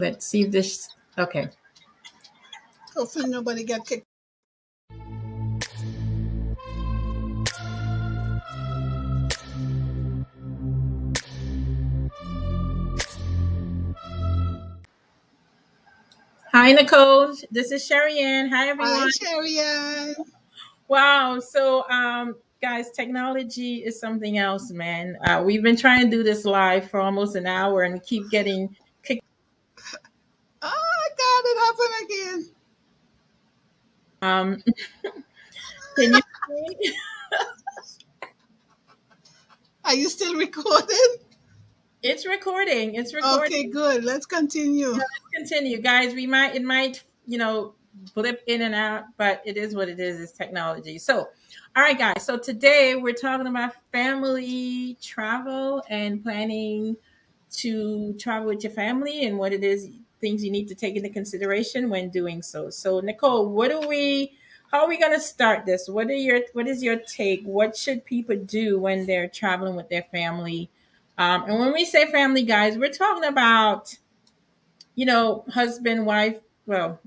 Let's see if this. Okay. Hopefully nobody got kicked. Hi, Nicole. This is Sherry Ann. Hi, Hi, everyone. Sharian. Wow. So, guys, technology is something else, man. We've been trying to do this live for almost an hour, and we keep getting kicked. Oh, God, it happened again. Um, can you? See? Are you still recording? It's recording. It's Okay, recording. good. Let's continue. Continue, guys. It might, blip in and out, but it is what it is. It's technology. So, all right, guys. So today we're talking about family travel and planning to travel with your family and what it is things you need to take into consideration when doing so. So, Nicole, how are we going to start this? What is your take? What should people do when they're traveling with their family? And when we say family, guys, we're talking about husband, wife, well,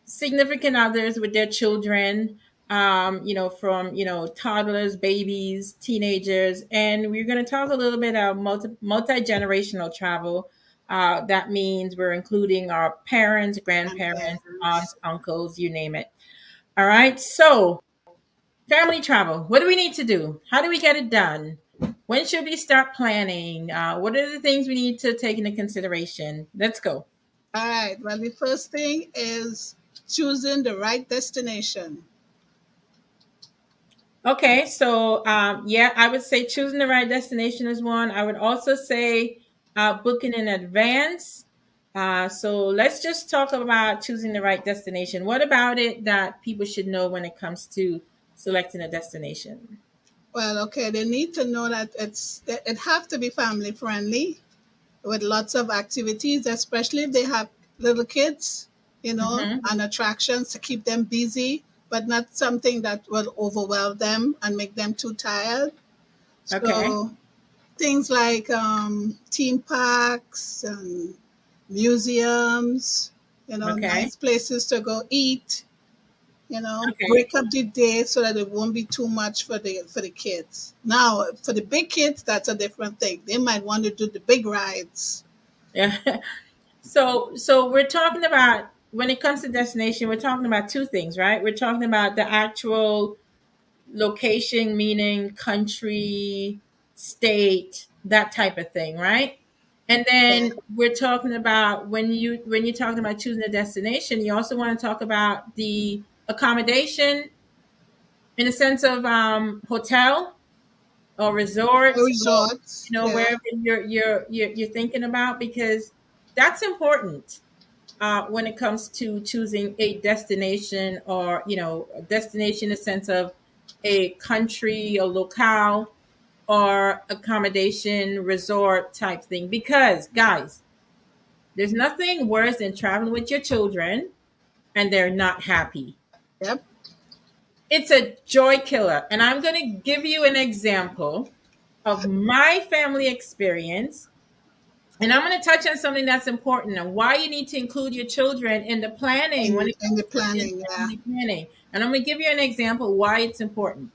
significant others with their children, from, toddlers, babies, teenagers. And we're going to talk a little bit about multi generational travel. That means we're including our parents, grandparents, aunts, Grandparents. uncles, you name it. All right. So, family travel. What do we need to do? How do we get it done? When should we start planning? What are the things we need to take into consideration? Let's go. All right. Well, the first thing is choosing the right destination. Okay, so yeah, I would say choosing the right destination is one. I would also say booking in advance. So let's just talk about choosing the right destination. What about it that people should know when it comes to selecting a destination? Well, okay, they need to know that it have to be family friendly with lots of activities, especially if they have little kids, Hmm. and attractions to keep them busy, but not something that will overwhelm them and make them too tired. Okay. So things like theme parks and museums, Okay. nice places to go eat, Okay. break up the day so that it won't be too much for the kids. Now, for the big kids, that's a different thing. They might want to do the big rides. Yeah. So we're talking about when it comes to destination, we're talking about two things, right? We're talking about the actual location, meaning country, state, that type of thing, right? And Yeah. then we're talking about when you're talking about choosing a destination, you also want to talk about the accommodation in the sense of hotel or Or resorts or resorts. Yeah. wherever you're thinking about, because that's important when it comes to choosing a destination, or a destination in the sense of a country, a locale, or accommodation resort type thing. Because guys, there's nothing worse than traveling with your children and they're not happy. Yep. It's a joy killer. And I'm going to give you an example of my family experience. And I'm going to touch on something that's important and why you need to include your children in the planning when it In comes the to in planning. Yeah. family planning. And I'm going to give you an example why it's important.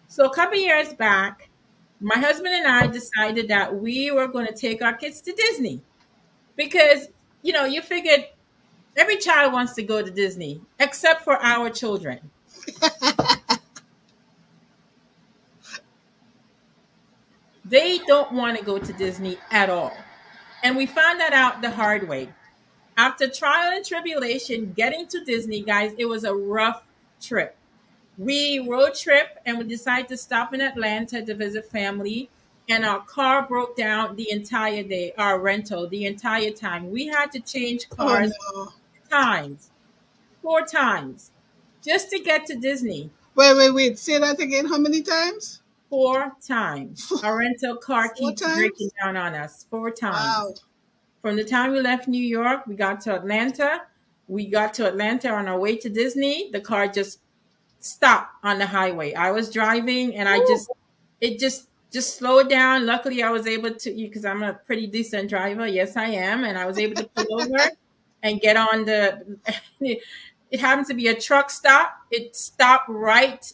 So a couple years back, my husband and I decided that we were going to take our kids to Disney because you figured every child wants to go to Disney except for our children. They don't want to go to Disney at all. And we found that out the hard way. After trial and tribulation getting to Disney, guys, it was a rough trip. We road trip and we decided to stop in Atlanta to visit family. And our car broke down the entire day, our rental, the entire time. We had to change Oh cars no. times, four times, just to get to Disney. Wait. Say that again. How many times? Four times. Our rental car Four keeps breaking times? down on us. Four times. Wow. From the time we left New York, we got to Atlanta. We got to Atlanta on our way to Disney. The car just stopped on the highway. I was driving and Woo. it just just slow down. Luckily, I was able to, because I'm a pretty decent driver. Yes, I am. And I was able to pull over and get on the, it happened to be a truck stop. It stopped right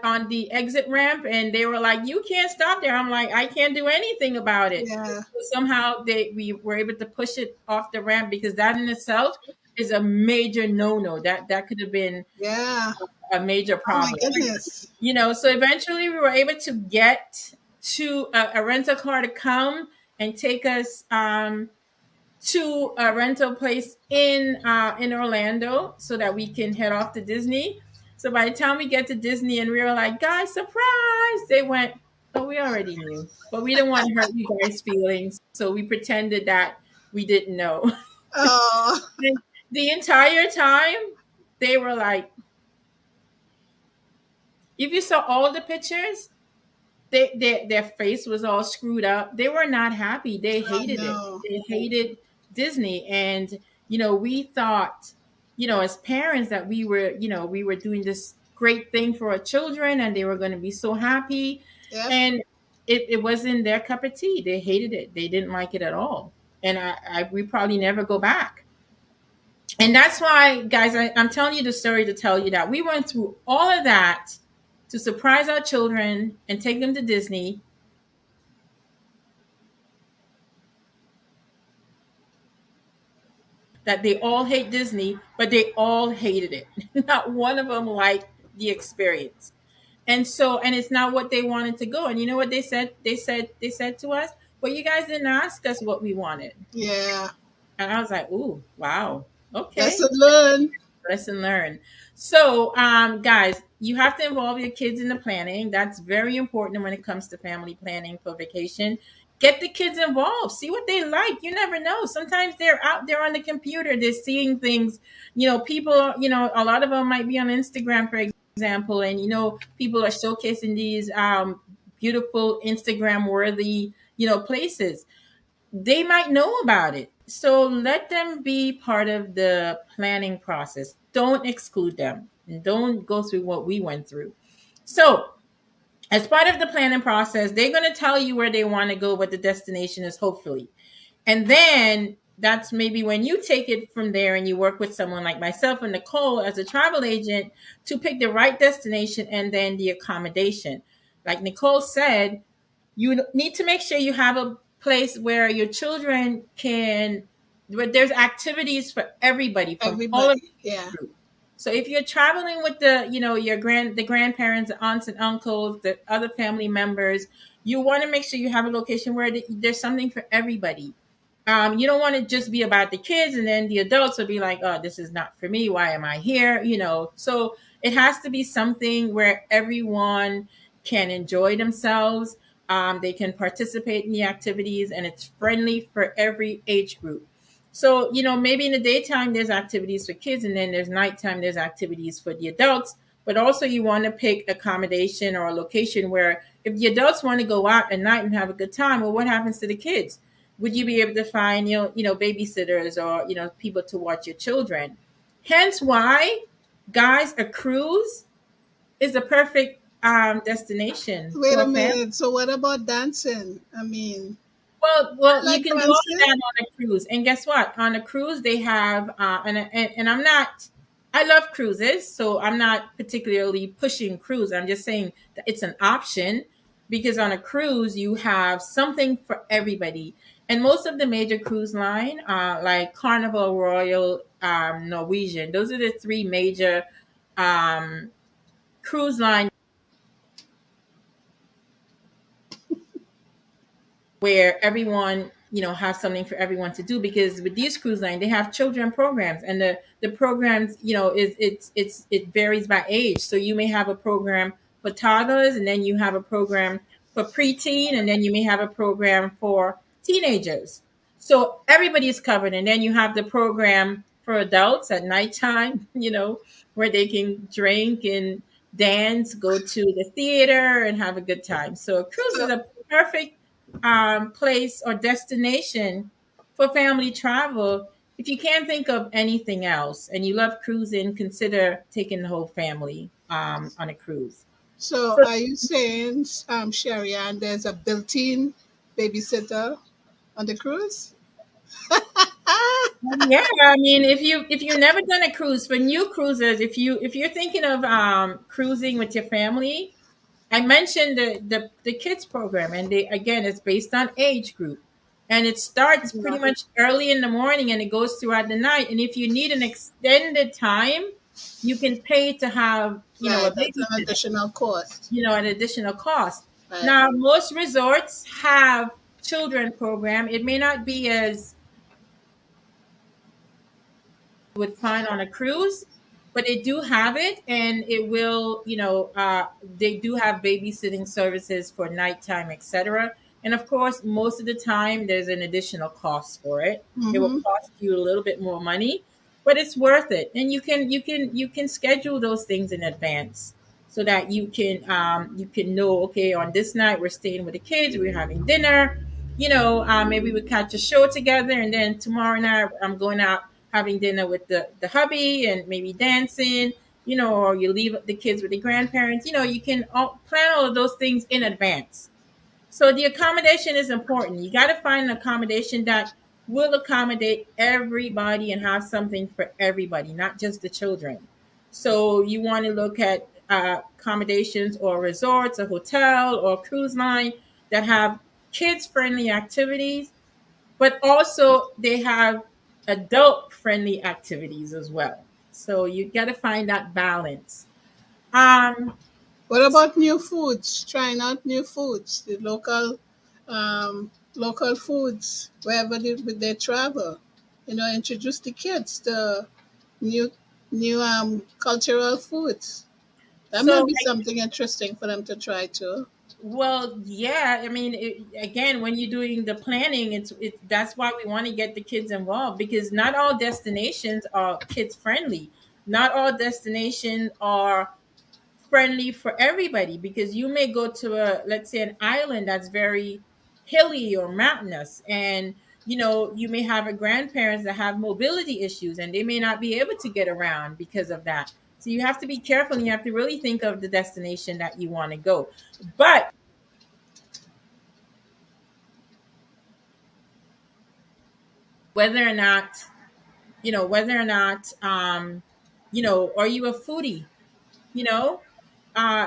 on the exit ramp. And they were like, you can't stop there. I'm like, I can't do anything about it. Yeah. So somehow we were able to push it off the ramp, because that in itself is a major no-no. That could have been Yeah. a major Oh my problem. goodness. So eventually we were able to get to a rental car to come and take us to a rental place in Orlando, so that we can head off to Disney. So by the time we get to Disney and we were like, guys, surprise, they went, oh, we already knew, but we didn't want to hurt you guys' feelings, so we pretended that we didn't know. Oh, The entire time they were like, if you saw all the pictures, their face was all screwed up. They were not happy. They oh hated it. no. They hated Disney. And we thought, as parents, that we were doing this great thing for our children, and they were going to be so happy. Yep. And it wasn't their cup of tea. They hated it. They didn't like it at all. And we probably never go back. And that's why, guys, I'm telling you the story to tell you that we went through all of that to surprise our children and take them to Disney. That they all hate Disney, but they all hated it. Not one of them liked the experience. And it's not what they wanted to go. And you know what they said? They said to us, well, you guys didn't ask us what we wanted. Yeah. And I was like, ooh, wow. Okay. Lesson learned. Lesson learned. So, guys, you have to involve your kids in the planning. That's very important when it comes to family planning for vacation. Get the kids involved. See what they like. You never know. Sometimes they're out there on the computer. They're seeing things. People. A lot of them might be on Instagram, for example, and people are showcasing these beautiful Instagram worthy places. They might know about it. So let them be part of the planning process. Don't exclude them, and don't go through what we went through. So, as part of the planning process, they're going to tell you where they want to go, what the destination is, hopefully. And then that's maybe when you take it from there and you work with someone like myself and Nicole as a travel agent to pick the right destination and then the accommodation. Like Nicole said, you need to make sure you have a place where your children where there's activities for everybody from all of Everybody. Yeah. the group. So if you're traveling with the grandparents, the aunts and uncles, the other family members, you want to make sure you have a location where there's something for everybody. You don't want to just be about the kids, and then the adults will be like, oh, this is not for me. Why am I here? So it has to be something where everyone can enjoy themselves. They can participate in the activities, and it's friendly for every age group. So, maybe in the daytime, there's activities for kids, and then there's nighttime, there's activities for the adults. But also, you want to pick accommodation or a location where if the adults want to go out at night and have a good time, well, what happens to the kids? Would you be able to find babysitters or people to watch your children? Hence why, guys, a cruise is a perfect destination Wait for a a family. minute. So what about dancing? I mean, Well, you like can do all of dancing? that on a cruise, and guess what? On a cruise, they have and I'm not. I love cruises, so I'm not particularly pushing cruise. I'm just saying that it's an option, because on a cruise you have something for everybody, and most of the major cruise line, like Carnival, Royal, Norwegian, those are the three major um, cruise line where everyone has something for everyone to do, because with these cruise lines they have children programs, and the programs is it varies by age. So you may have a program for toddlers, and then you have a program for preteen, and then you may have a program for teenagers. So everybody is covered, and then you have the program for adults at nighttime, where they can drink and dance, go to the theater, and have a good time. So a cruise is So a perfect place or destination for family travel. If you can't think of anything else and you love cruising, consider taking the whole family on a cruise. So So are you saying, Sherry, and there's a built-in babysitter on the cruise? yeah, I mean, if you've never done a cruise, for new cruisers, if you're thinking of cruising with your family, I mentioned the kids program, and they again it's based on age group, and it starts pretty Right. much early in the morning and it goes throughout the night. And if you need an extended time, you can pay to have a Right. That's an babysitter, additional cost. an additional cost. Right. Now, most resorts have children program. It may not be as would find on a cruise, but they do have it, and it will, they do have babysitting services for nighttime, etc. And of course, most of the time, there's an additional cost for it. It will Mm-hmm. cost you a little bit more money, but it's worth it. And you can schedule those things in advance so that you can know, okay, on this night we're staying with the kids, we're having dinner. Maybe we catch a show together, and then tomorrow night I'm going out having dinner with the hubby and maybe dancing, or you leave the kids with the grandparents. You can plan all of those things in advance. So the accommodation is important. You got to find an accommodation that will accommodate everybody and have something for everybody, not just the children. So you want to look at accommodations or resorts, a hotel or cruise line that have kids friendly activities, but also they have adult friendly activities as well. So you got to find that balance. Um, What about new foods? Trying out new foods, the local foods wherever they travel. Introduce the kids to new cultural foods. That may so be something interesting for them to try too. Well, yeah. I mean, again, when you're doing the planning, that's why we want to get the kids involved, because not all destinations are kids friendly. Not all destinations are friendly for everybody, because you may go to let's say, an island that's very hilly or mountainous, and you may have a grandparents that have mobility issues, and they may not be able to get around because of that. So you have to be careful, and you have to really think of the destination that you want to go. But whether or not are you a foodie? you know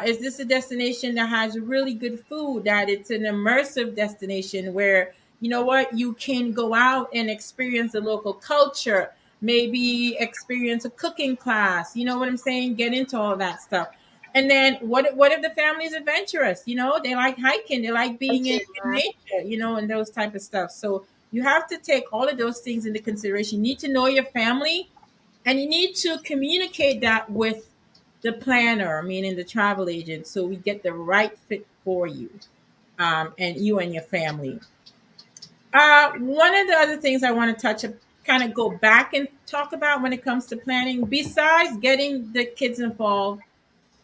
is this a destination that has really good food, that it's an immersive destination where you can go out and experience the local culture, maybe experience a cooking class, you know what I'm saying, get into all that stuff. And then what if the family is adventurous, they like hiking, they like being in, Okay, in nature, and those type of stuff. So you have to take all of those things into consideration. You need to know your family, and you need to communicate that with the planner, meaning the travel agent, so we get the right fit for you, and you and your family. One of the other things I want to touch, kind of go back and talk about when it comes to planning, besides getting the kids involved,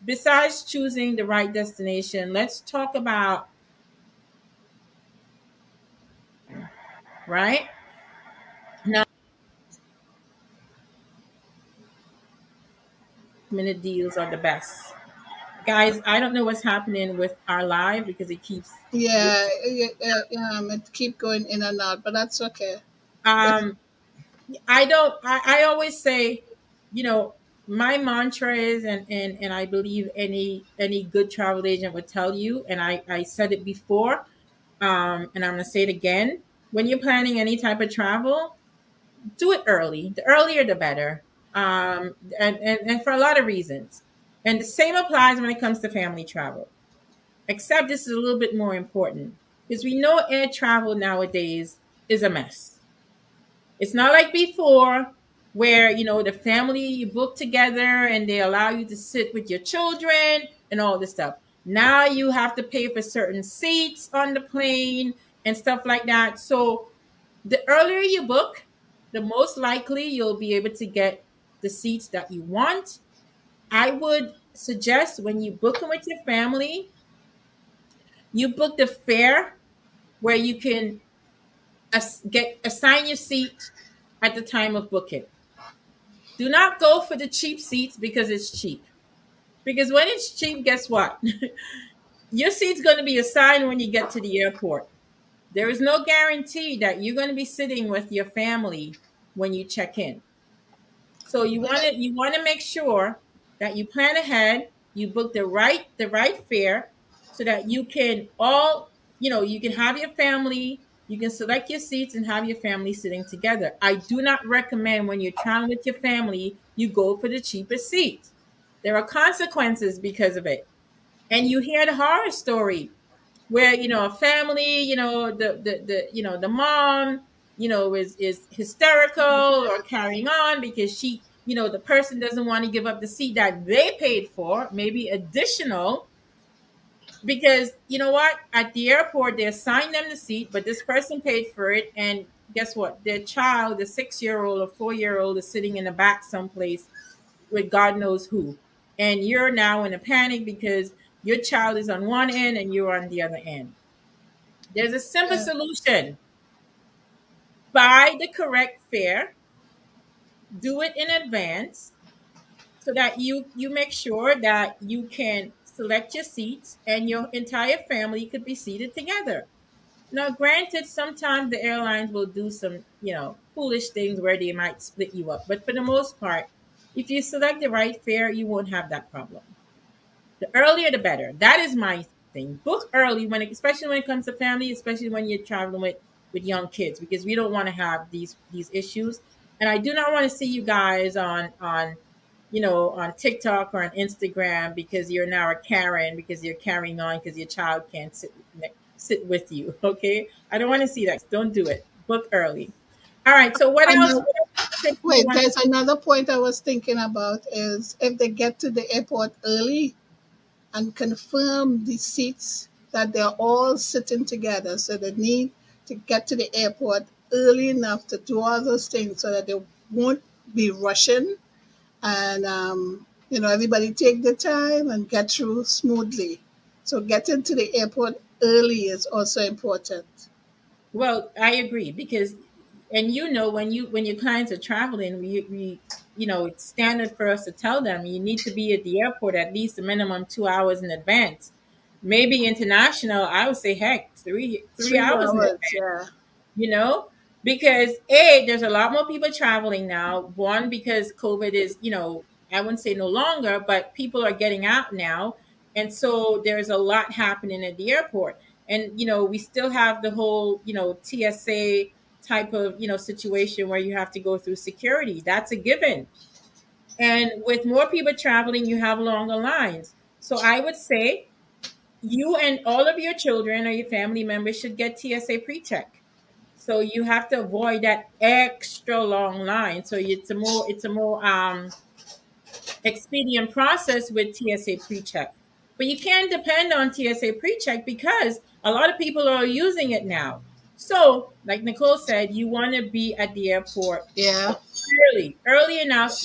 besides choosing the right destination, let's talk about, right now, minute deals are the best. Guys, I don't know what's happening with our live because it keeps. yeah, it keep going in and out, but that's okay. If Um, I don't. I always say, you know, my mantra is, and I believe any good travel agent would tell you, and I said it before, and I'm gonna say it again. When you're planning any type of travel, do it early. The earlier, the better. And for a lot of reasons. And the same applies when it comes to family travel. Except this is a little bit more important, because we know air travel nowadays is a mess. It's not like before, where the family you book together and they allow you to sit with your children and all this stuff. Now you have to pay for certain seats on the plane and stuff like that. So the earlier you book, the most likely you'll be able to get the seats that you want. I would suggest, when you book them with your family, you book the fare where you can assign your seat at the time of booking. Do not go for the cheap seats because it's cheap. Because when it's cheap, guess what? Your seat's going to be assigned when you get to the airport. There is no guarantee that you're going to be sitting with your family when you check in. So you want to make sure that you plan ahead, you book the right fare so that you can all, you can have your family, you can select your seats and have your family sitting together. I do not recommend when you're traveling with your family, you go for the cheapest seat. There are consequences because of it. And you hear the horror story where a family, the mom, is hysterical or carrying on because the person doesn't want to give up the seat that they paid for, maybe additional, because you know what, at the airport they assign them the seat, but this person paid for it, and guess what, their child, the 6-year old or 4-year old, is sitting in the back someplace with God knows who. And you're now in a panic because your child is on one end and you're on the other end. There's a simple Yeah. solution. Buy the correct fare, do it in advance so that you make sure that you can select your seats and your entire family could be seated together. Now, granted, sometimes the airlines will do some, foolish things where they might split you up. But for the most part, if you select the right fare, you won't have that problem. The earlier the better. That is my thing. Book early especially when it comes to family, especially when you're traveling with young kids, because we don't want to have these issues. And I do not want to see you guys on TikTok or on Instagram because you're now a Karen because you're carrying on because your child can't sit with you. Okay, I don't want to see that. Don't do it. Book early. All right. So what else? Another, What else tips do you wait, want to? there's another point I was thinking about is if they get to the airport early and confirm the seats that they're all sitting together. So they need to get to the airport early enough to do all those things so that they won't be rushing and everybody take their time and get through smoothly. So getting to the airport early is also important. Well, I agree because, and when your clients are traveling, it's standard for us to tell them you need to be at the airport at least a minimum 2 hours in advance. Maybe international, I would say heck, three Three hours in hours, advance. yeah. you know because there's a lot more people traveling now. One, because COVID is, I wouldn't say no longer, but people are getting out now, and so there's a lot happening at the airport. And we still have the whole TSA type of situation where you have to go through security. That's a given. And with more people traveling, you have longer lines. So I would say you and all of your children or your family members should get TSA pre-check. So you have to avoid that extra long line. So it's a more expedient process with TSA pre-check. But you can't depend on TSA pre-check because a lot of people are using it now. So, like Nicole said, you want to be at the airport Yeah. early enough.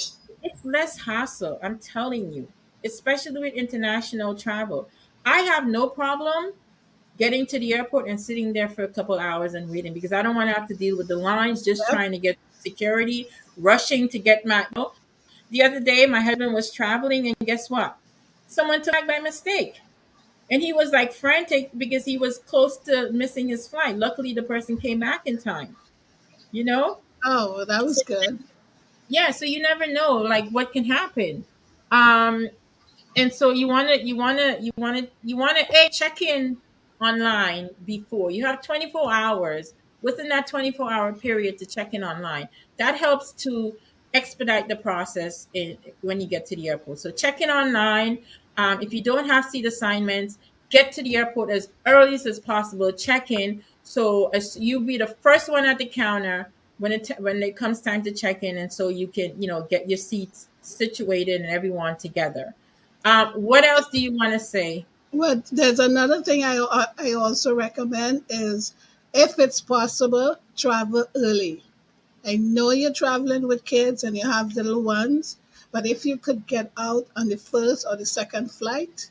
It's less hassle, I'm telling you, especially with international travel. I have no problem getting to the airport and sitting there for a couple hours and waiting because I don't want to have to deal with the lines, just Yep. trying to get security, rushing to get my. The other day, my husband was traveling, and guess what? Someone took back by mistake. And he was like frantic because he was close to missing his flight. Luckily, the person came back in time, you know? Oh, well, that was So, good. yeah, so you never know, like, what can happen. Um, and so you want to check in online before you have 24 hours. Within that 24-hour period to check in online, that helps to expedite the process when you get to the airport. So check in online. If you don't have seat assignments, get to the airport as early as possible. Check in so as you be the first one at the counter when it comes time to check in, and so you can get your seats situated and everyone together. What else do you want to say? Well, there's another thing I also recommend is if it's possible, travel early. I know you're traveling with kids and you have little ones, but if you could get out on the first or the second flight,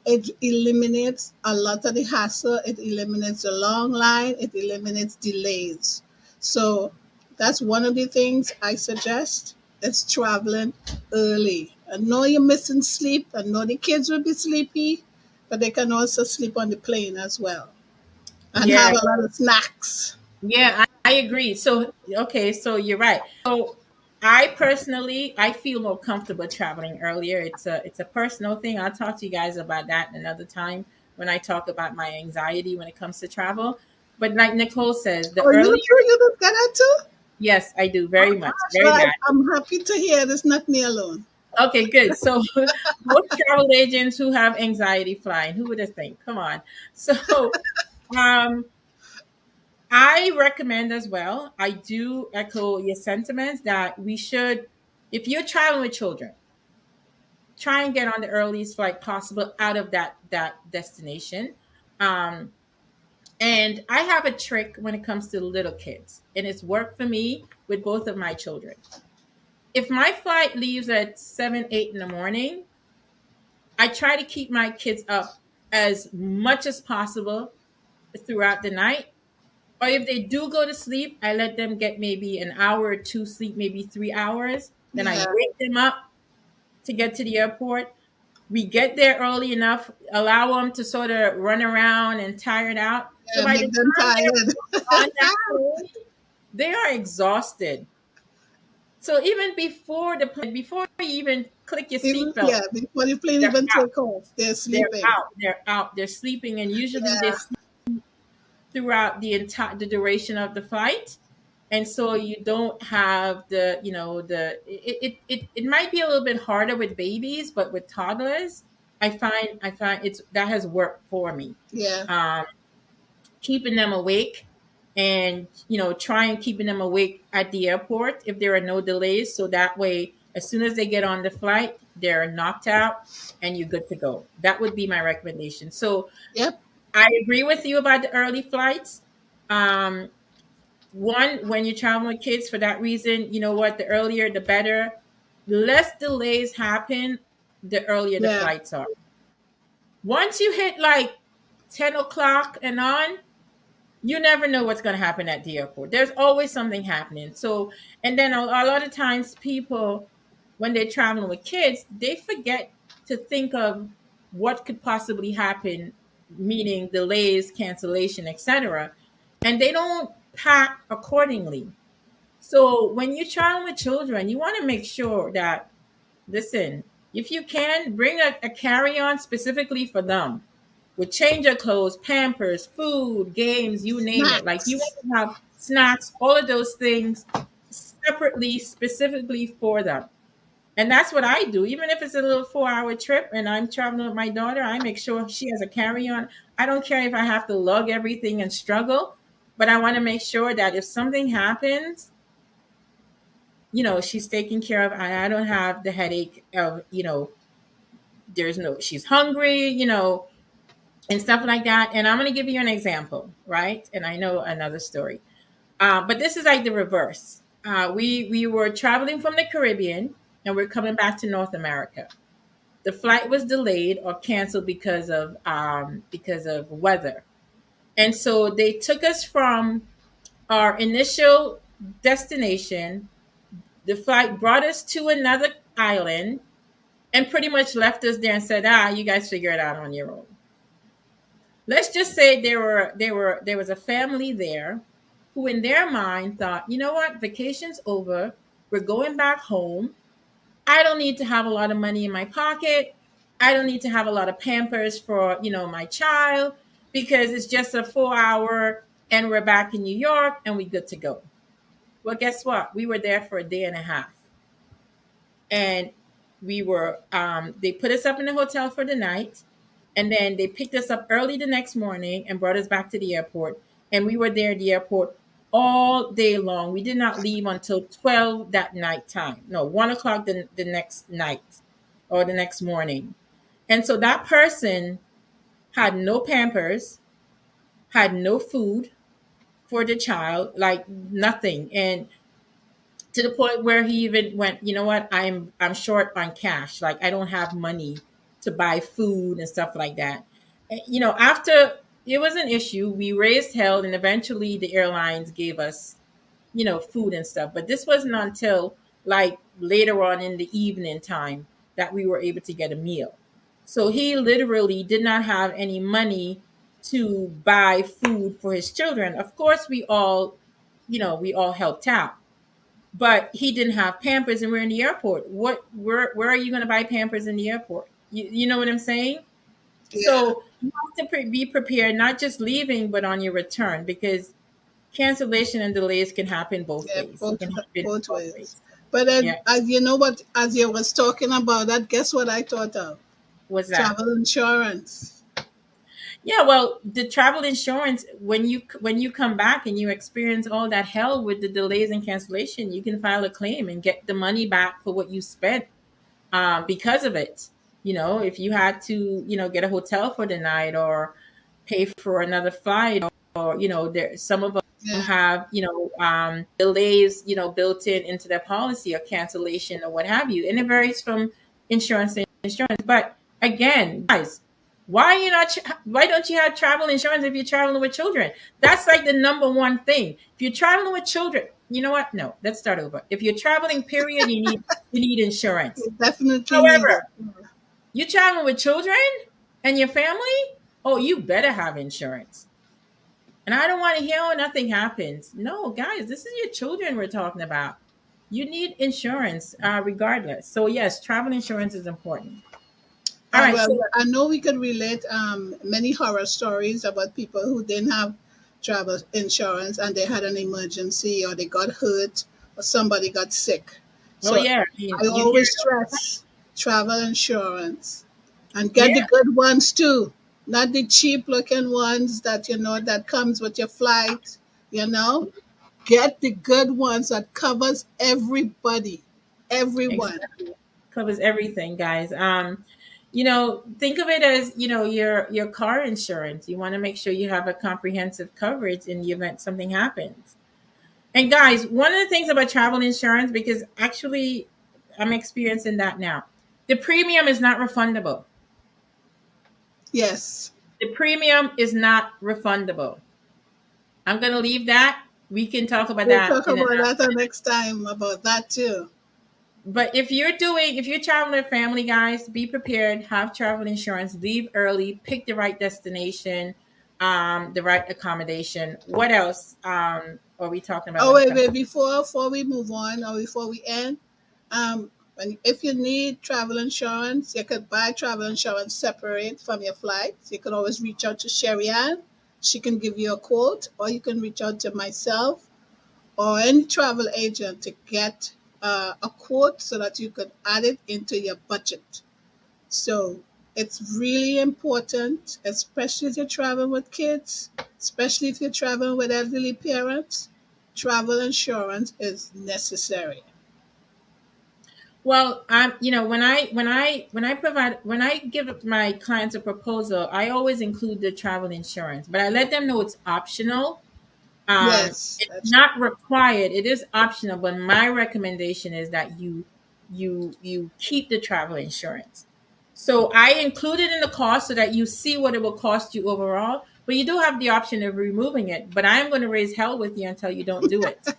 it eliminates a lot of the hassle. It eliminates the long line. It eliminates delays. So that's one of the things I suggest is traveling early. I know you're missing sleep. I know the kids will be sleepy, but they can also sleep on the plane as well and Yeah, have a lot of snacks. yeah, I agree. So, okay, so you're right. So, I personally, I feel more comfortable traveling earlier. It's a personal thing. I'll talk to you guys about that another time when I talk about my anxiety when it comes to travel. But like Nicole says, the Oh, you earlier, too? You did get that too? yes, I do Oh very much, gosh, very well, bad. I'm happy to hear it's not me alone. Okay, good. So, most travel agents who have anxiety flying, who would have think? Come on. So, um, I recommend as well. I do echo your sentiments that we should, if you're traveling with children, try and get on the earliest flight possible out of that destination. Um, and I have a trick when it comes to little kids, and it's worked for me with both of my children. If my flight leaves at 7, 8 in the morning, I try to keep my kids up as much as possible throughout the night. Or if they do go to sleep, I let them get maybe an hour or two sleep, maybe 3 hours. Then I Yeah, wake them up to get to the airport. We get there early enough, allow them to sort of run around and tire it out. So yeah, by the make them time tired. they're on that plane, they are exhausted. So even before you even click your Even seatbelt, yeah, before the plane they're even out. take off, they're They're sleeping. out. They're out. They're sleeping, and usually they Yeah, sleep throughout the duration of the flight. And so you don't have it might be a little bit harder with babies, but with toddlers, I find it's that has worked for me. yeah, um Keeping them awake, and try and keeping them awake at the airport if there are no delays, so that way as soon as they get on the flight they're knocked out and you're good to go. That would be my recommendation. So yep, I agree with you about the early flights. um One, when you're traveling with kids, for that reason, you know what, the earlier the better. Less delays happen, the earlier the yeah, flights are. Once you hit like 10 o'clock and on, you never know what's going to happen at the airport. There's always something happening. So, and then a lot of times people, when they're traveling with kids, they forget to think of what could possibly happen, meaning delays, cancellation, etc. And they don't pack accordingly. So when you're traveling with children, you want to make sure that, listen, if you can, bring a carry-on specifically for them with change of clothes, pampers, food, games, you name it. Like you snacks. want to have snacks, all of those things separately, specifically for them. And that's what I do. Even if it's a little 4 hour trip and I'm traveling with my daughter, I make sure she has a carry on. I don't care if I have to lug everything and struggle, but I want to make sure that if something happens, she's taken care of, and I don't have the headache of, she's hungry, and stuff like that. And I'm going to give you an example, right? And I know another story. But this is like the reverse. We were traveling from the Caribbean and we're coming back to North America. The flight was delayed or canceled because of weather. And so they took us from our initial destination. The flight brought us to another island and pretty much left us there and said, you guys figure it out on your own. Let's just say there was a family there who in their mind thought, you know what, vacation's over. We're going back home. I don't need to have a lot of money in my pocket. I don't need to have a lot of pampers for, my child, because it's just a 4 hour and we're back in New York and we good to go. Well, guess what? We were there for a day and a half. And they put us up in the hotel for the night, and then they picked us up early the next morning and brought us back to the airport, and we were there at the airport all day long. We did not leave until 12 that night time. No, 1 o'clock the next night or the next morning. And so that person had no pampers, had no food for the child, like nothing. And to the point where he even went, you know what, I'm short on cash, like I don't have money to buy food and stuff like that. After it was an issue, we raised hell, and eventually the airlines gave us, food and stuff. But this wasn't until like later on in the evening time that we were able to get a meal. So he literally did not have any money to buy food for his children. Of course, we all helped out, but he didn't have Pampers, and we're in the airport. Where are you going to buy Pampers in the airport? You know what I'm saying? Yeah, So you have to be prepared, not just leaving, but on your return, because cancellation and delays can happen both yeah, ways. It can happen both both ways. ways. But Yeah. as you know what, as you was talking about that, guess what I thought of? What's that? Travel insurance. Yeah, well, the travel insurance, when you come back and you experience all that hell with the delays and cancellation, you can file a claim and get the money back for what you spent because of it. If you had to, get a hotel for the night or pay for another flight, or there some of them Yeah, have delays built into their policy or cancellation or what have you, and it varies from insurance to insurance. But again, guys, why don't you have travel insurance if you're traveling with children? That's like the number one thing. If you're traveling with children, you know what? No, let's start over. If you're traveling, period, you need insurance. you definitely need it. However, you traveling with children and your family, oh, you better have insurance. And I don't want to hear, oh, nothing happens. No, guys, this is your children we're talking about. You need insurance regardless. So yes, travel insurance is important. All right. Well, So I know we could relate many horror stories about people who didn't have travel insurance and they had an emergency or they got hurt or somebody got sick. oh So yeah, I you hear always it all the time. stress travel insurance and get the Yeah. good ones too, not the cheap looking ones that that comes with your flight. You know, get the good ones that covers everybody, everyone. Exactly. Covers everything, guys. Think of it as, your car insurance. You want to make sure you have a comprehensive coverage in the event something happens. And guys, one of the things about travel insurance, because actually I'm experiencing that now, the premium is not refundable. Yes. The premium is not refundable. I'm going to leave that. We can talk about We'll that talk in about another. that the next time about that too. But if you're traveling with family, guys, be prepared, have travel insurance, leave early, pick the right destination, the right accommodation. What else are we talking about Oh when it wait, comes wait, to before we move on or before we end, if you need travel insurance, you could buy travel insurance separate from your flights. You can always reach out to Sherry Ann. She can give you a quote, or you can reach out to myself or any travel agent to get a quote so that you could add it into your budget. So it's really important, especially if you're traveling with kids, especially if you're traveling with elderly parents. Travel insurance is necessary. Well, when I give my clients a proposal, I always include the travel insurance, but I let them know it's optional. Yes, It's that's not required. It is optional, but my recommendation is that you keep the travel insurance. So I include it in the cost so that you see what it will cost you overall. But you do have the option of removing it. But I am going to raise hell with you until you don't do it.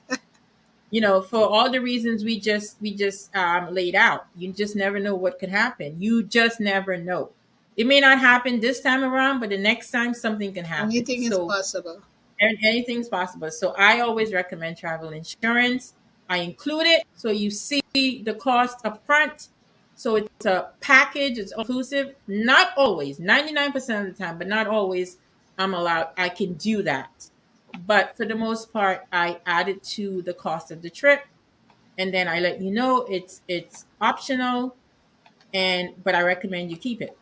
For all the reasons we just laid out. You just never know what could happen. You just never know. It may not happen this time around, but the next time something can happen. anything is So possible. anything's possible. So I always recommend travel insurance. I include it so you see the cost up front. So it's a package, it's inclusive. Not always, 99% of the time, but not always I can do that. But for the most part, I add it to the cost of the trip, and then I let you know it's optional, and but I recommend you keep it.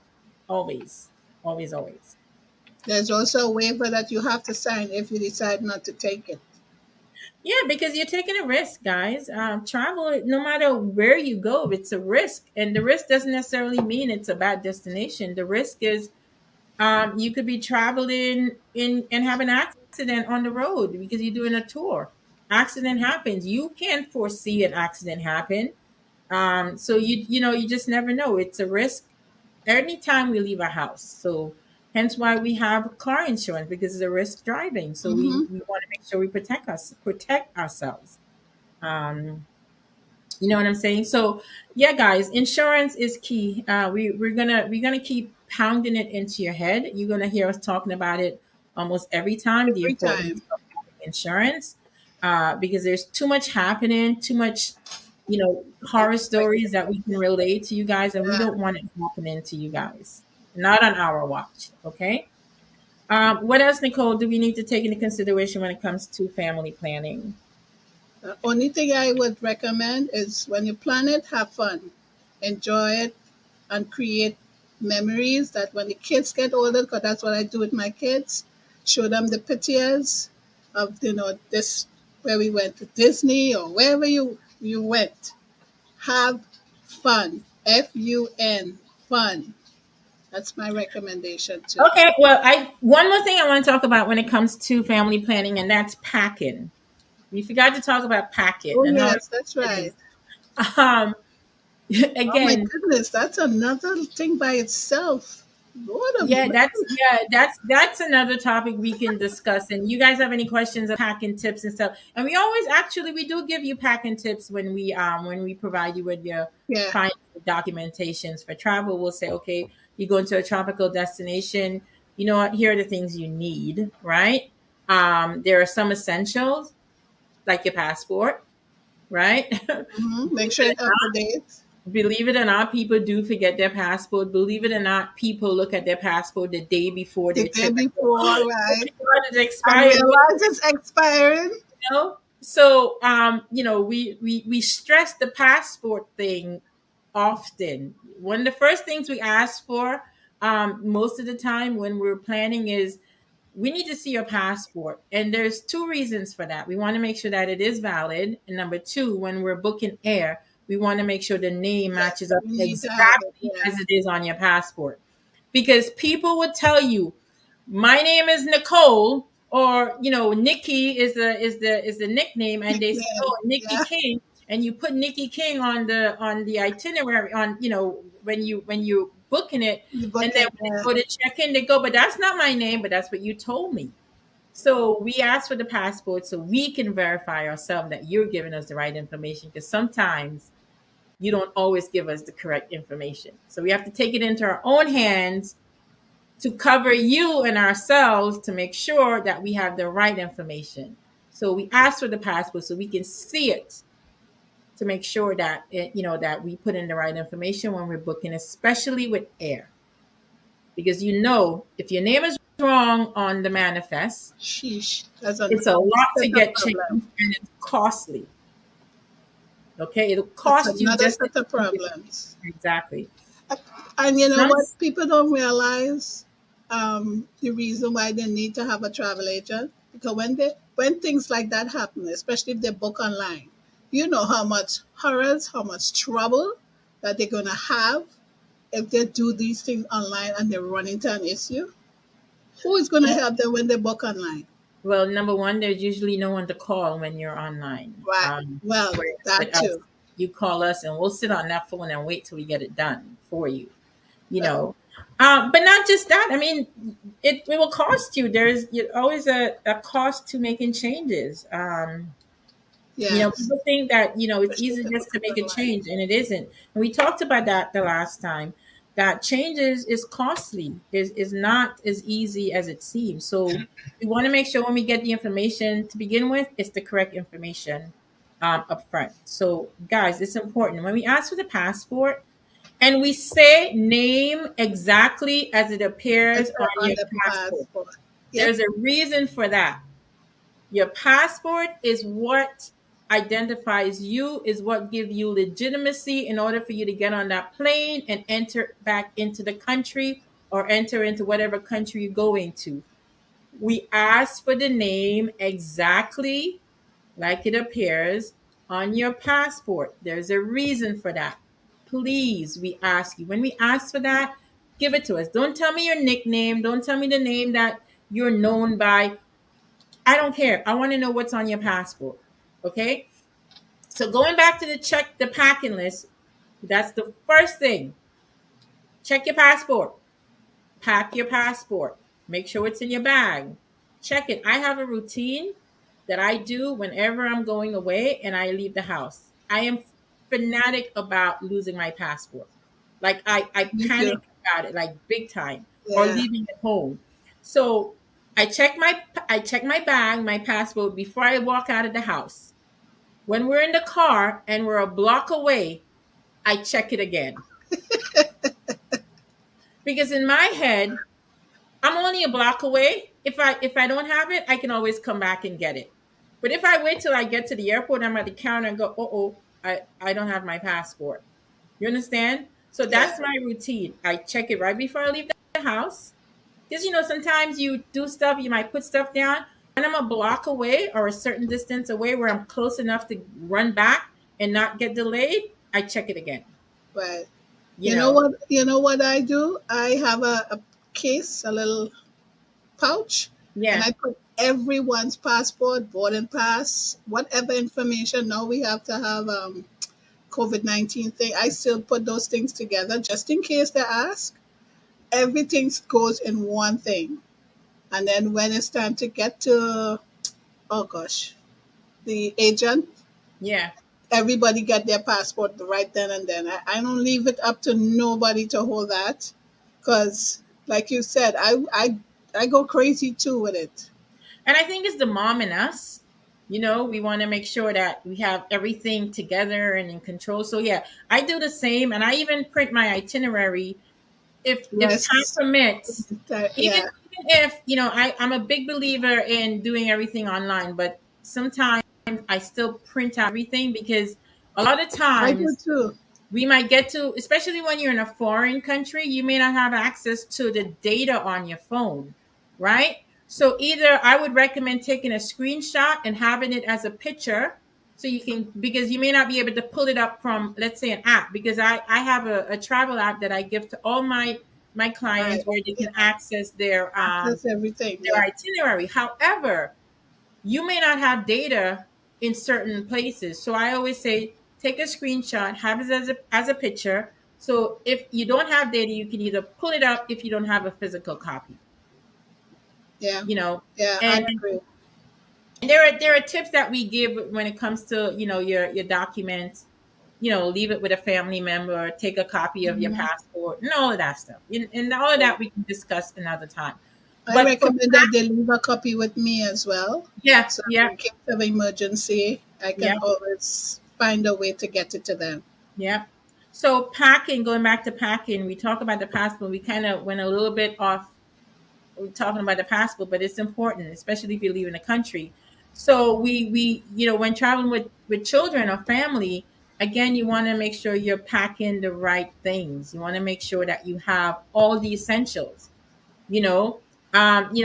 Always. Always, always. There's also a waiver that you have to sign if you decide not to take it. Yeah, because you're taking a risk, guys. Travel, no matter where you go, it's a risk, and the risk doesn't necessarily mean it's a bad destination. The risk is you could be traveling in and have an accident on the road because you're doing a tour. Accident happens. You can't foresee an accident happen. So you just never know. It's a risk anytime we leave our house. So hence why we have car insurance, because it's a risk driving. So we Hmm. we want to make sure we protect ourselves. Um, You know what I'm saying? So yeah, guys, insurance is key. We're gonna keep pounding it into your head. You're gonna hear us talking about it almost every time. The every importance time. of having insurance, because there's too much happening, too much, horror stories that we can relate to you guys, and we Yeah. don't want it happening to you guys. Not on our watch, okay? What else, Nicole, do we need to take into consideration when it comes to family planning? The only thing I would recommend is when you plan it, have fun, enjoy it, and create memories that when the kids get older, because that's what I do with my kids, show them the pictures of this where we went to Disney or wherever you went. Have fun. FUN, fun. That's my recommendation too. Okay, well, I one more thing I want to talk about when it comes to family planning, and that's packing. We forgot to talk about packing Oh and how yes, that's important it right. is. Um, Oh my again, goodness, that's another thing by itself. Lord of yeah, that's another topic we can discuss. And you guys have any questions of packing tips and stuff? And we always actually we do give you packing tips when we provide you with your yeah. final documentations for travel. We'll say, okay, you go into a tropical destination. You know what? Here are the things you need, right? There are some essentials like your passport, right? Make sure it's up to date. Believe it or not, people do forget their passport. Believe it or not, people look at their passport the day before The their day trip and go, before, "Oh right? my God, it's And expired." realize it's expiring. So, we stress the passport thing often. One of the first things we ask for, most of the time when we're planning, is we need to see your passport. And there's two reasons for that. We want to make sure that it is valid. And number two, when we're booking air, we want to make sure the name matches Yes, up you need to have it. exactly Yeah. as it is on your passport. Because people would tell you, my name is Nicole, or Nikki is the nickname, and they say, Nickname. oh, Nikki Yeah. King, and you put Nikki King on the itinerary, on when you booking it, You and book then it. when they Yeah. go to check in, they go, but that's not my name, but that's what you told me. So we ask for the passport so we can verify ourselves that you're giving us the right information, because sometimes you don't always give us the correct information. So we have to take it into our own hands to cover you and ourselves to make sure that we have the right information. So we ask for the passport so we can see it, to make sure that that we put in the right information when we're booking, especially with air, because if your name is wrong on the manifest, Sheesh. That's a it's a lot to set of get changed, problem. and it's costly. Okay, it'll That's cost you another just to set of change it. problems. Exactly. And you know Some, what? People don't realize the reason why they need to have a travel agent, because when things like that happen, especially if they book online, you know how much horrors, how much trouble that they're gonna have if they do these things online and they run into an issue. Who is gonna help them when they book online? well, number one, there's usually no one to call when you're online. Right. Well, With that us, too. you call us and we'll sit on that phone and wait till we get it done for you. You Uh, know, but not just that. I mean, it will cost you. There's always a cost to making changes. yes, People think that it's especially if easy they just book to it make a online. change, and it isn't. And we talked about that the last time. That changes is costly. Is not as easy as it seems. So we want to make sure when we get the information to begin with, it's the correct information up front. So guys, it's important when we ask for the passport and we say name exactly as it appears It's on on your the passport. passport. Yep. There's a reason for that. Your passport is what identifies you, is what gives you legitimacy in order for you to get on that plane and enter back into the country, or enter into whatever country you're going to. We ask for the name exactly like it appears on your passport. There's a reason for that. Please, we ask you. When we ask for that, give it to us. Don't tell me your nickname. Don't tell me the name that you're known by. I don't care. I want to know what's on your passport. Okay? So going back to the packing list, that's the first thing. Check your passport. Pack your passport. Make sure it's in your bag. Check it. I have a routine that I do whenever I'm going away and I leave the house. I am fanatic about losing my passport. Like I Me too. panic about it like big time, or Yeah. leaving it home. So I check my bag, my passport before I walk out of the house. When we're in the car and we're a block away, I check it again. Because in my head, I'm only a block away. If I don't have it, I can always come back and get it. But if I wait till I get to the airport, I'm at the counter and go, oh, I don't have my passport. You understand? So Yeah. that's my routine. I check it right before I leave the house. Because sometimes you do stuff, you might put stuff down. When I'm a block away or a certain distance away where I'm close enough to run back and not get delayed, I check it again. Right. You know? You know what I do? I have a case, a little pouch, and Yeah. I put everyone's passport, boarding pass, whatever information. Now we have to have COVID-19 thing. I still put those things together just in case they ask. Everything goes in one thing. And then when it's time to get to, oh gosh, the agent, Yeah. everybody get their passport right then and then. I don't leave it up to nobody to hold that because, like you said, I go crazy too with it. And I think it's the mom in us. We want to make sure that we have everything together and in control. So yeah, I do the same, and I even print my itinerary if time Yes, permits. Even yeah, if I'm a big believer in doing everything online, but sometimes I still print out everything because a lot of I do times too. we might get to, especially when you're in a foreign country, you may not have access to the data on your phone, right? So either I would recommend taking a screenshot and having it as a picture so you can, because you may not be able to pull it up from, let's say, an app, because I have a travel app that I give to all my Right. clients where they Yeah, can access access everything. their Yeah, itinerary. However, you may not have data in certain places. So I always say take a screenshot, have it as a picture. So if you don't have data, you can either pull it up if you don't have a physical copy, yeah, you know. yeah. I And agree. there are tips that we give when it comes to, your documents. Leave it with a family member, take a copy of your Mhm. passport, and all of that stuff. And all of Yeah. that we can discuss another time. I But for recommend that they leave a copy with me as well. yeah, So yeah, in case of emergency, I yeah. can always find a way to get it to them. Yeah. So packing, going back to packing, we talk about the passport. We kind of went a little bit off. We're talking about the passport, but it's important, especially if you leave in the country. So we when traveling with children or family, again, you want to make sure you're packing the right things. You want to make sure that you have all the essentials you know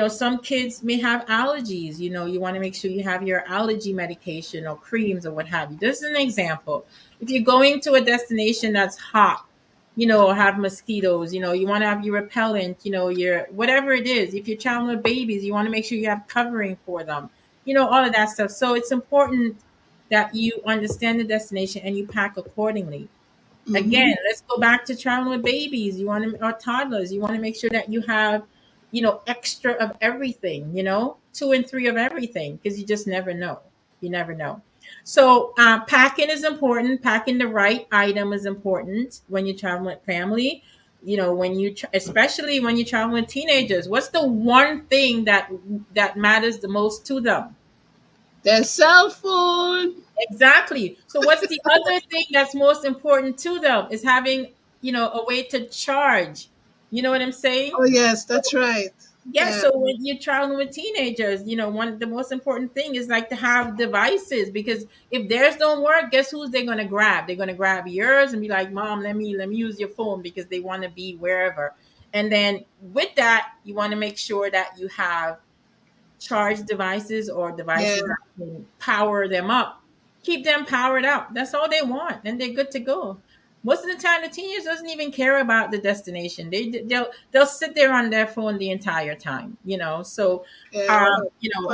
some kids may have allergies. You want to make sure you have your allergy medication or creams or what have you. This is an example. If you're going to a destination that's hot, or have mosquitoes, you want to have your repellent, your whatever it is. If you're traveling with babies, you want to make sure you have covering for them, all of that stuff. So it's important that you understand the destination and you pack accordingly. Hmm. Again, let's go back to traveling with babies. You want to, or toddlers. You want to make sure that you have, extra of everything. Two and three of everything, because you just never know. You never know. So packing is important. Packing the right item is important when you're traveling with family. Especially when you're traveling with teenagers. What's the one thing that matters the most to them? Their cell phone. Exactly. So what's the other thing that's most important to them is having, a way to charge. You know what I'm saying? Oh yes, that's right. Yeah, Yeah, so when you're traveling with teenagers, one the most important thing is like to have devices, because if theirs don't work, guess who's they're gonna grab? They're gonna grab yours and be like, "Mom, let me use your phone," because they want to be wherever. And then with that, you want to make sure that you have charge devices or yeah, devices that can power them up. Keep them powered up. That's all they want, and they're good to go. Most of the time, the teenagers doesn't even care about the destination. They'll sit there on their phone the entire time. So yeah.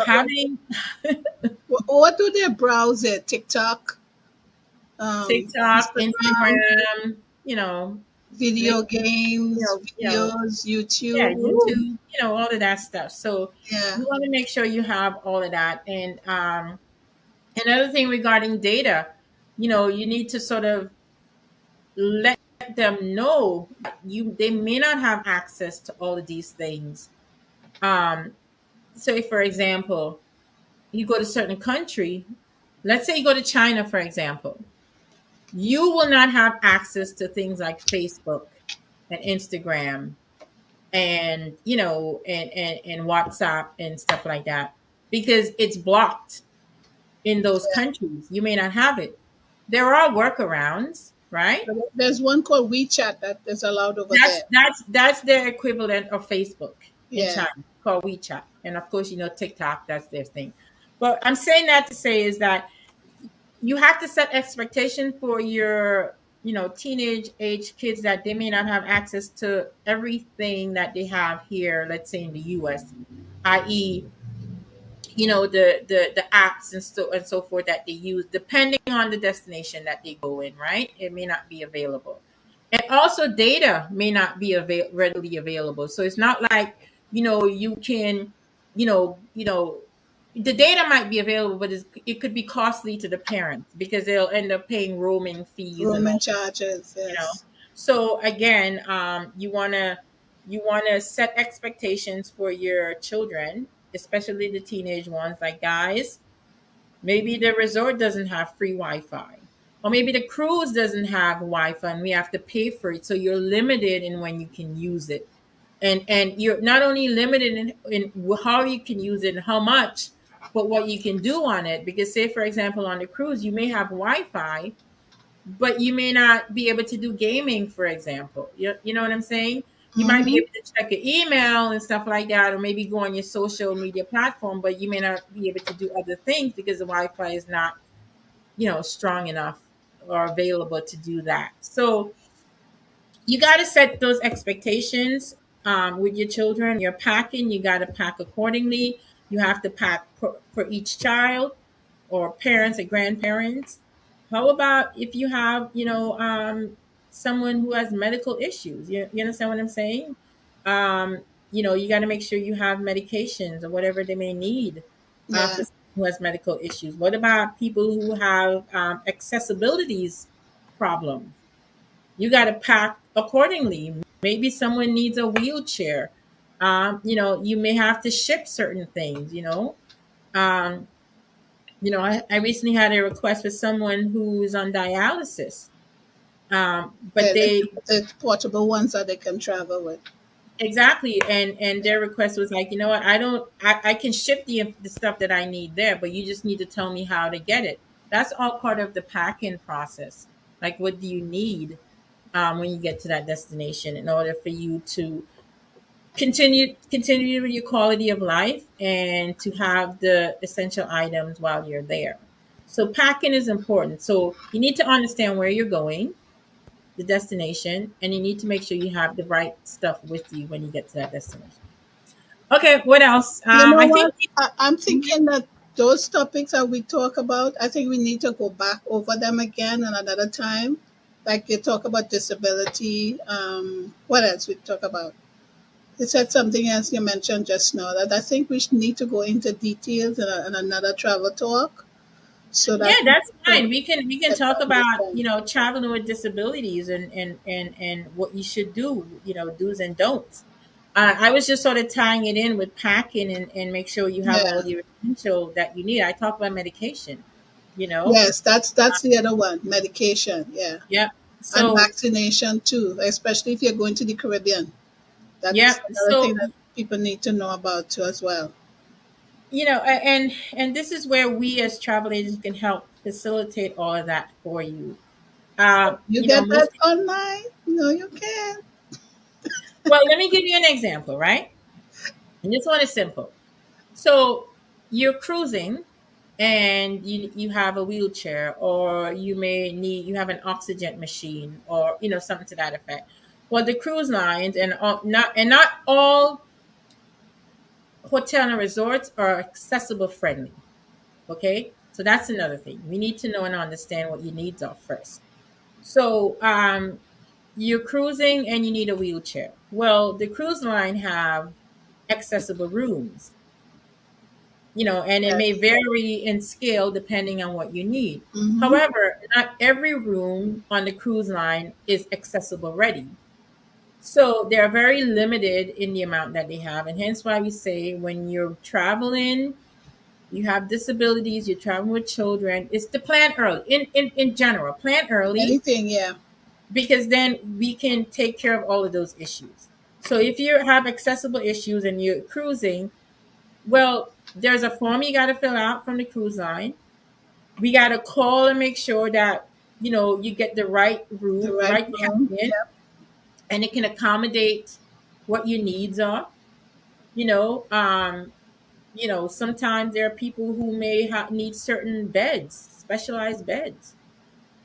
having What do they browse it? TikTok, TikTok, Instagram, Instagram, video maybe games, you know, videos, yeah, YouTube. Ooh, YouTube, all of that stuff. So yeah. you want to make sure you have all of that. And another thing regarding data. you need to sort of let them know they may not have access to all of these things. Um, so, if, for example, you go to a certain country, let's say you go to China, for example, you will not have access to things like Facebook and Instagram and and WhatsApp and stuff like that because it's blocked in those countries. You may not have it. There are workarounds, right? There's one called WeChat that is allowed over That's there. that's that's their equivalent of Facebook in Yeah. China, called WeChat, and of course, TikTok. That's their thing. But I'm saying that to say is that you have to set expectation for your teenage age kids that they may not have access to everything that they have here. Let's say in the U.S., i.e., the apps and so forth that they use depending on the destination that they go in, right? It may not be available, and also data may not be readily available. So it's not like you can the data might be available, but it could be costly to the parents because they'll end up paying roaming fees and Roaming all. charges, you know yes. so again, you want to set expectations for your children, especially the teenage ones. Like, guys, maybe the resort doesn't have free Wi-Fi, or maybe the cruise doesn't have Wi-Fi and we have to pay for it, so you're limited in when you can use it. And you're not only limited in how you can use it and how much, but what you can do on it. Because, say, for example, on the cruise you may have Wi-Fi, but you may not be able to do gaming, for example. You know what I'm saying? You might be Mm-hmm. able to check your email and stuff like that, or maybe go on your social media platform, but you may not be able to do other things because the Wi-Fi is not, strong enough or available to do that. So you got to set those expectations with your children. When you're packing, you got to pack accordingly. You have to pack for each child, or parents and grandparents. How about if you have, someone who has medical issues? You understand what I'm saying? Um, you got to make sure you have medications or whatever they may need Yeah. for someone who has medical issues. What about people who have accessibilities problems? You got to pack accordingly. Maybe someone needs a wheelchair. You may have to ship certain things. Um, I recently had a request for someone who's on dialysis. But Yeah, they the portable ones that they can travel with. exactly, and their request was like, you know what, I can ship the stuff that I need there, but you just need to tell me how to get it. That's all part of the packing process. Like, what do you need when you get to that destination in order for you to continue your quality of life and to have the essential items while you're there. So packing is important. So you need to understand where you're going, the destination, and you need to make sure you have the right stuff with you when you get to that destination. Okay, what else? You know I what? think I'm thinking that those topics that we talk about, I think we need to go back over them again another time. Like you talk about disability. What else we talk about? You said something else you mentioned just now that I think we should need to go into details in another travel talk so yeah, that that's people fine. can We can get to talk about understand. traveling with disabilities and what you should do. Do's and don'ts. I was just sort of tying it in with packing and make sure you have all Yeah. the essential that you need. I talked about medication. You know. Yes, that's the other one. Medication. Yeah. Yep. And So vaccination too, especially if you're going to the Caribbean. That is yep. another thing So that people need to know about too as well. and this is where we as travel agents can help facilitate all of that for you. You get that Most. online? No, you can. Well, let me give you an example, right? And this one is simple. So you're cruising and you have a wheelchair, or you have an oxygen machine, or something to that effect. Well, the cruise lines and not all hotel and resorts are accessible friendly. Okay, so that's another thing. We need to know and understand what your needs are first. So you're cruising and you need a wheelchair. Well, the cruise line have accessible rooms. and it may Yes. vary in scale depending on what you need. Mm-hmm. However, not every room on the cruise line is accessible ready. So they're very limited in the amount that they have. And hence why we say when you're traveling, you have disabilities, you're traveling with children, it's to plan early. In general, plan early Anything, yeah. because then we can take care of all of those issues. So if you have accessible issues and you're cruising, well, there's a form you got to fill out from the cruise line. We got to call and make sure that you get the right The room, right right room. cabin, Yep. and it can accommodate what your needs are. You know, um, sometimes there are people who may need certain beds, specialized beds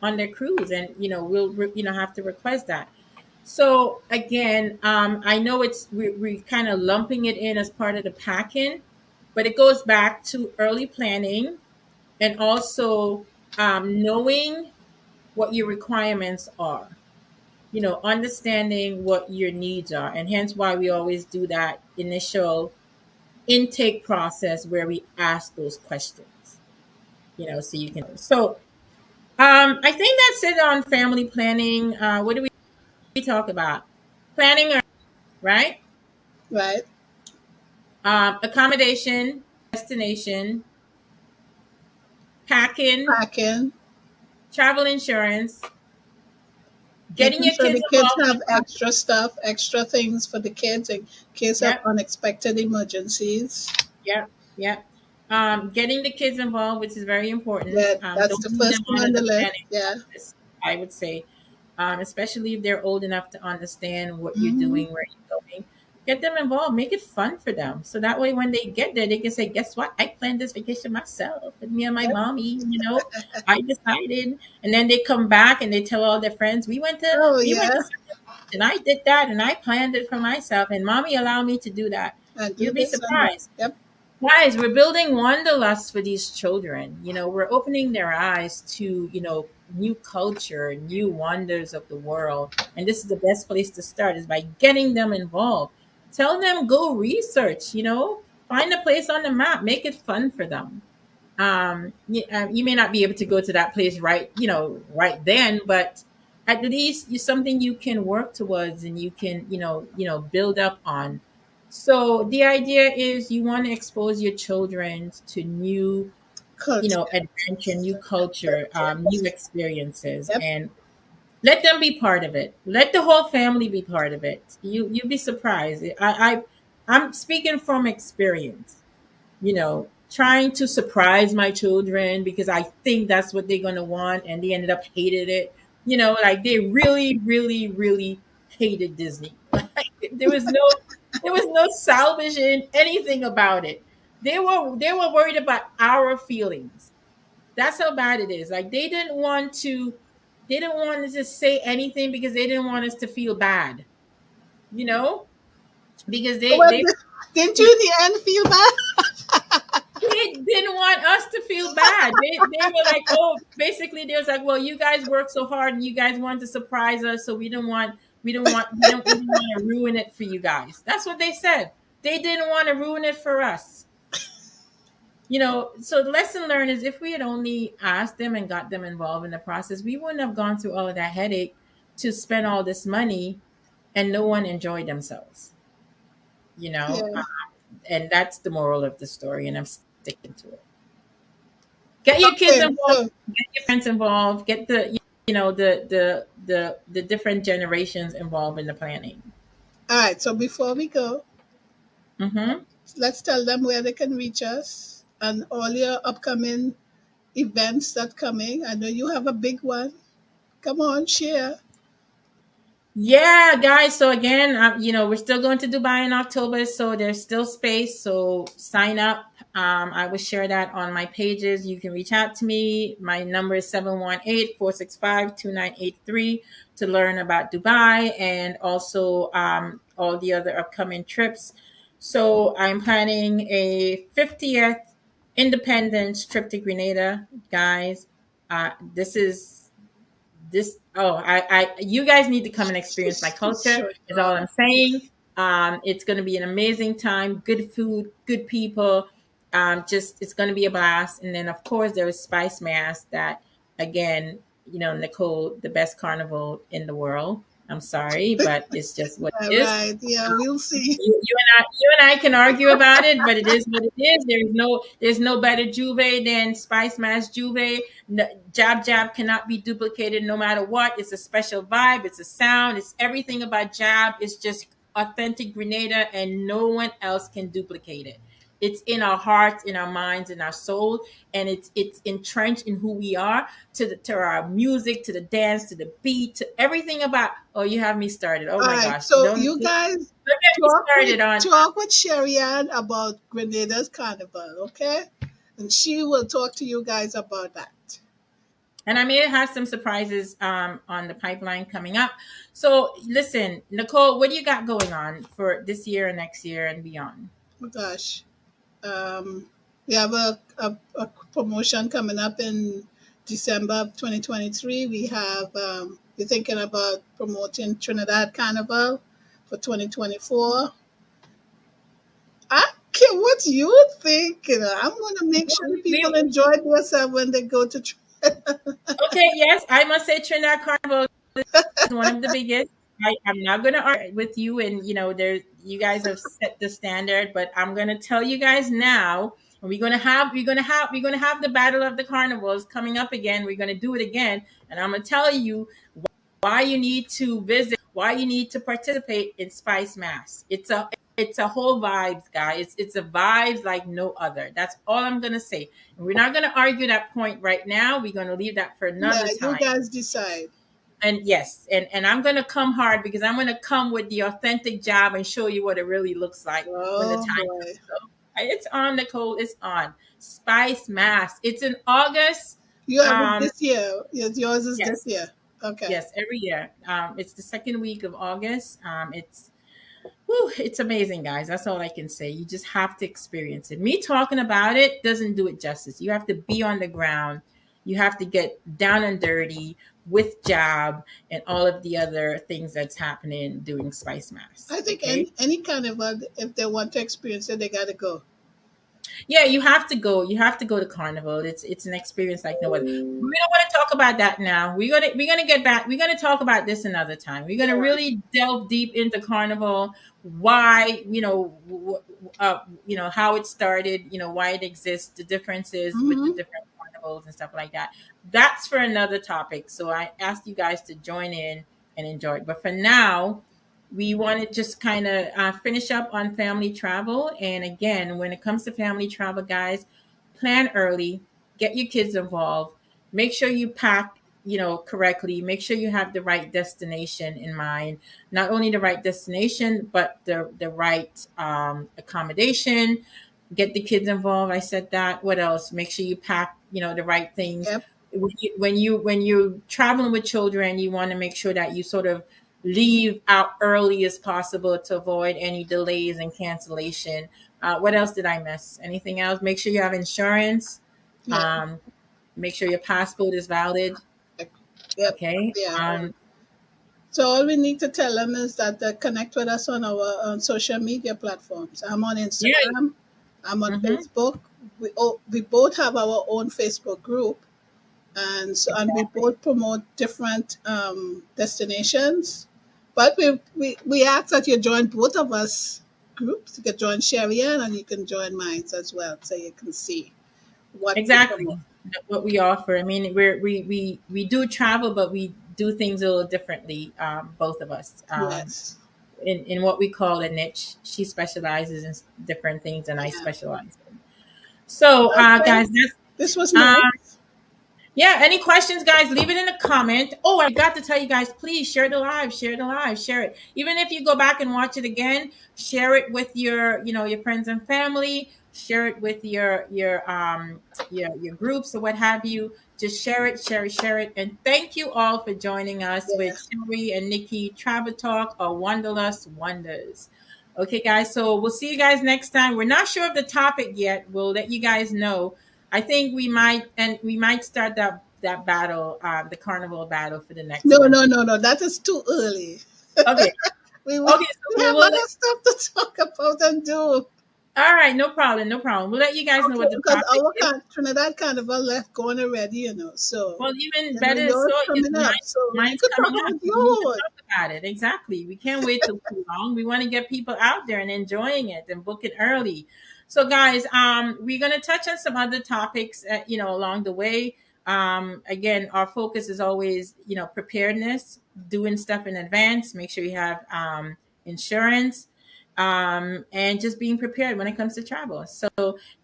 on their cruise, and we'll have to request that. So again, I know we're kind of lumping it in as part of the packing, but it goes back to early planning and also knowing what your requirements are. Understanding what your needs are, and hence why we always do that initial intake process where we ask those questions. So you can. So I think that's it on family planning. What do we talk about? Planning, right? Right. Accommodation, destination, packing, Packing. travel insurance, getting Making your sure kids the kids involved in have the process. extra stuff, extra things for the kids in case of Yep, unexpected emergencies. yep, yep. Getting the kids involved, which is very important. Yeah, that's Don't the leave them first thing out on of the the list. planning Yeah. process, I would say, especially if they're old enough to understand what you're Hmm. doing, where you're going. Get them involved, make it fun for them. So that way, when they get there, they can say, guess what? I planned this vacation myself with me and my Yep. mommy. I decided. And then they come back and they tell all their friends, Oh, we went yeah. to and I did that and I planned it for myself and mommy allowed me to do that. And do You'll be this and that. surprised. Yep. Guys, we're building wanderlust for these children. We're opening their eyes to, new culture, new wonders of the world. And this is the best place to start is by getting them involved. Tell them go research, find a place on the map, make it fun for them. You may not be able to go to that place right then, but at least you something you can work towards and you can build up on. So the idea is you want to expose your children to new Culture. adventure, new culture, new Yes. experiences, Yep. and let them be part of it. Let the whole family be part of it. You'll be surprised. I'm speaking from experience, trying to surprise my children because I think that's what they're going to want. And they ended up hated it. Like they really, really, really hated Disney. Like there was no salvaging anything about it. They were worried about our feelings. That's how bad it is. Like they didn't want to just say anything because they didn't want us to feel bad, you know, because they, Well, they didn't you in the end feel bad? They didn't want us to feel bad. They were like, oh, basically, they was like, well, you guys worked so hard and you guys wanted to surprise us, so we didn't want to ruin it for you guys. That's what they said. They didn't want to ruin it for us. So the lesson learned is if we had only asked them and got them involved in the process, we wouldn't have gone through all of that headache to spend all this money and no one enjoyed themselves. You know, Yeah. and that's the moral of the story, and I'm sticking to it. Get your kids Okay. involved, So, get your friends involved, get the different generations involved in the planning. all right. So before we go, Mm-hmm. let's tell them where they can reach us and all your upcoming events that coming. I know you have a big one. Come on, share. Yeah, guys. So again, we're still going to Dubai in October, so there's still space. So sign up. I will share that on my pages. You can reach out to me. My number is 718-465-2983 to learn about Dubai and also all the other upcoming trips. So I'm planning a 50th Independence trip to Grenada, guys. This is this oh you guys need to come and experience my culture Sure. is all I'm saying. It's going to be an amazing time, good food, good people, just it's going to be a blast. And then of course there is Spice Mass that, again, Nicole, the best carnival in the world. I'm sorry, but it's just what All it is. right. Yeah, we'll see. You and I can argue about it, but it is what it is. There's no better Juve than Spice Mass Juve. No, Jab Jab cannot be duplicated no matter what. It's a special vibe. It's a sound. It's everything about Jab. It's just authentic Grenada, and no one else can duplicate it. It's in our hearts, in our minds, in our soul, and it's entrenched in who we are, to our music, to the dance, to the beat, to everything about. Oh, you have me started. Oh All my right. gosh! So Don't you guys get me started on. talk with Sherry Ann about Grenada's carnival, okay? And she will talk to you guys about that. And I may have some surprises on the pipeline coming up. So listen, Nicole, what do you got going on for this year and next year and beyond? Oh gosh. Um, we have a promotion coming up in December of 2023. We're thinking about promoting Trinidad Carnival for 2024. I care what you think. I'm going to make sure people enjoy themselves when they go to Okay, yes, I must say Trinidad Carnival is one of the biggest. I'm not going to argue with you, and there you guys have set the standard, but I'm going to tell you guys now. We're gonna have the battle of the carnivals coming up again. We're gonna do it again, and I'm gonna tell you why you need to visit, why you need to participate in Spice Mass. It's a whole vibes, guys. It's a vibes like no other. That's all I'm gonna say. And we're not gonna argue that point right now. We're gonna leave that for Yeah, another you time. guys decide. And yes, and I'm gonna come hard because I'm gonna come with the authentic job and show you what it really looks like when the Oh time boy. comes. So it's on, Nicole. It's on. Spice Mass. It's in August. You have it Um, this year. Yes, yours is this yes, year. Okay. yes, every year. It's the second week of August. It's amazing, guys. That's all I can say. You just have to experience it. Me talking about it doesn't do it justice. You have to be on the ground. You have to get down and dirty with job and all of the other things that's happening during Spice Mass. I think Okay. any carnival, if they want to experience it, they got to go. Yeah, you have to go. You have to go to Carnival. It's an experience like no other. We don't want to talk about that now. We're gonna get back. We're gonna talk about this another time. We're gonna really delve deep into Carnival, why how it started, why it exists, the differences with the Hmm. different carnivals and stuff like that. That's for another topic. So I asked you guys to join in and enjoy it. But for now, we want to just kind of finish up on family travel. And again, when it comes to family travel, guys, plan early, get your kids involved, make sure you pack, correctly, make sure you have the right destination in mind. Not only the right destination, but the right accommodation. Get the kids involved. I said that. What else? Make sure you pack, the right things. Yep. When you're traveling with children, you want to make sure that you sort of leave out early as possible to avoid any delays and cancellation. What else did I miss? Anything else? Make sure you have insurance. Yeah. Um, make sure your passport is valid. Yep. Okay. Yeah. So all we need to tell them is that they connect with us on our social media platforms. I'm on Yeah. Instagram. I'm on Mm-hmm. Facebook. We both have our own Facebook group, and we both promote different destinations. But we ask that you join both of us groups. You can join Sherry Ann and you can join mine as well, so you can see what we Exactly. promote. What we offer. I mean, we do travel, but we do things a little differently. Both of us. Yes. In what we call a niche. She specializes in different things, and I Yeah. specialize in. So, Okay. guys, that's This was um, nice. yeah. Any questions, guys? Leave it in a comment. Oh, I got to tell you guys, please share the live, share the live, share it. Even if you go back and watch it again, share it with your friends and family. Share it with your groups or what have you. Just share it, share it, share it. And thank you all for joining us Yeah. with Sherry and Nikki Travel Talk or Wanderlust Wonders. Okay, guys. So we'll see you guys next time. We're not sure of the topic yet. We'll let you guys know. I think we might start that battle, the carnival battle for the next No, one. no, no, no. That is too early. Okay. We Okay. So we we have will. other stuff to talk about and do. All right, no problem, no problem. We'll let you guys know Okay, what the because topic our is. Trinidad Carnival left going already, so Well, even and better we is know so it's is coming up. So you mine's could talk coming up. about We need to yours. talk about it. Exactly. We can't wait till too long. We want to get people out there and enjoying it and book it early. So, guys, we're gonna touch on some other topics, along the way. Again, our focus is always, preparedness, doing stuff in advance. Make sure you have insurance, and just being prepared when it comes to travel. So,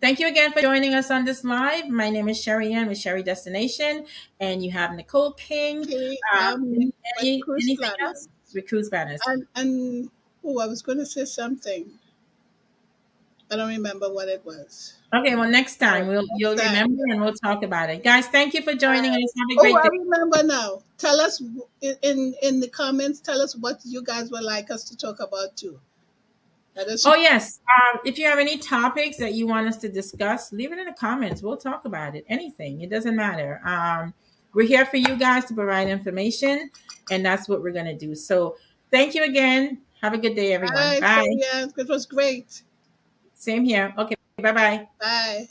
thank you again for joining us on this live. My name is Sherry Ann with Sherry Destination, and you have Nicole King. Okay, Any, but cruise anything else? planners With cruise banners. and oh, I was going to say something. I don't remember what it was. Okay, well, next Oh, time next you'll time. remember and we'll talk about it. Guys, thank you for joining us. Have a Oh, great I day. remember now. Tell us in the comments. Tell us what you guys would like us to talk about too. Let us Oh yes. If you have any topics that you want us to discuss, leave it in the comments. We'll talk about it. Anything. It doesn't matter. We're here for you guys to provide information, and that's what we're gonna do. So thank you again. Have a good day, everyone. bye. Bye. Sherry Ann. It was great. Same here. Okay, bye bye. Bye.